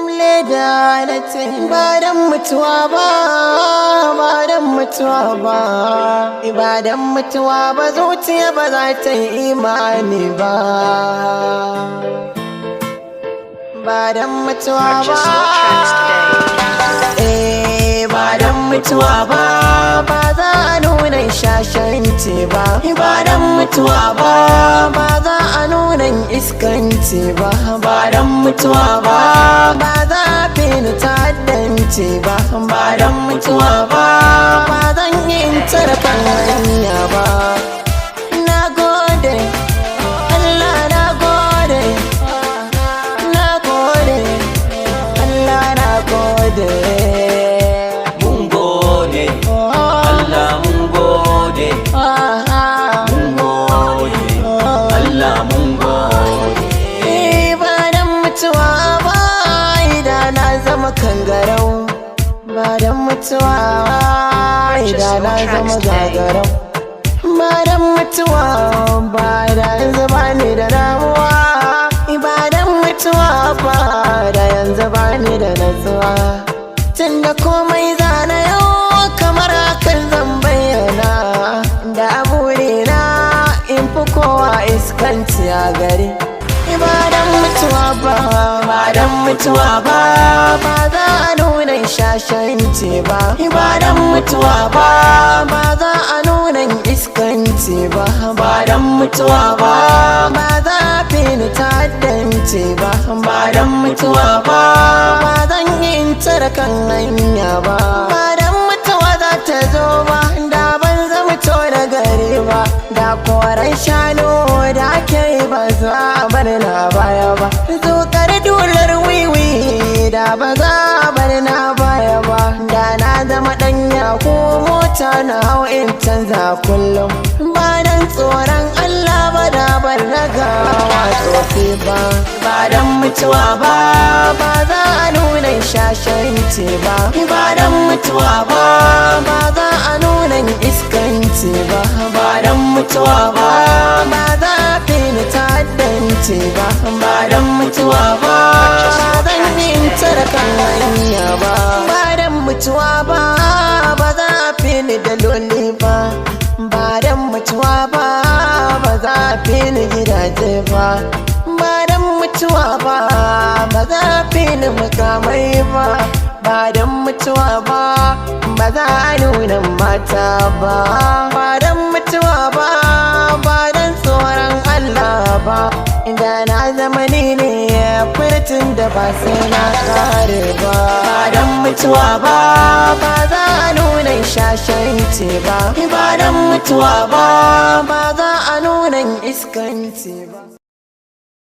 zamle da na ce ba dan mutuwa ba, ba dan mutuwa ba, ba dan mutuwa ba zuciya ba za ta yi imani ba, ba dan mutuwa ba, ba dan mutuwa ba, ba za a nuna shashanci ba, ba dan mutuwa ba, ba za a nuna iskanci ba, ba dan mutuwa ba, ba za a fi ni ta'addanci ba, ba dan mutuwa ba, ba zan yi tarkan hanya ba. Na gode Allah, na gode, na gode Allah, na gode. Kangarau ba dan mutuwa, idan na zama gagarau ba dan mutuwa, ba da yanzu ba ni da damuwa, ba dan mutuwa ba da yanzu ba ni da natsuwa. Tunda komai zana yau kamar hakan zan bayyana, da burina in fi kowa iskanci a gari. Ba dan mutuwa ba, ba dan mutuwa ba, ba za a nuna shashanci ba, ba dan mutuwa ba, ba za a nuna iskanci ba, ba dan mutuwa ba, ba za a fi ni ta'addanci ba, ba dan mutuwa ba, ba zan yi tarkan hanya ba, ba dan mutuwa za ta zo ba, da ban zama to da gari ba, da koren shanu da ake ba za a bar na baya ba, zokar dular wiwi da ba za a bar na baya ba, da na zama ɗanya ko mota na hau in canza kullum, ba dan tsoron Allah ba da bar na gawa tsofi ba, ba dan mutuwa ba, ba za a nuna shashanci ba, ba dan mutuwa ba, ba za a nuna iskanci ba, ba dan mutuwa ba, ba za a fi ni ta'addanci ba, ba dan mutuwa ba, zan yi tarkan hanya ba, ba dan mutuwa ba, ba za a fi ni da loli ba, ba dan mutuwa ba, ba za a fi ni gidaje ba, ba dan mutuwa ba, ba za a fi ni mukamai ba, ba dan mutuwa ba, ba za a nuna mata ba, ba dan mutuwa ba, ba dan tsoron Allah ba, inda na zama ni ne furtun da ba sai na kare ba, ba dan mutuwa ba, ba za a nuna shashanci ba, ba dan mutuwa ba, ba za a nuna iskanci ba.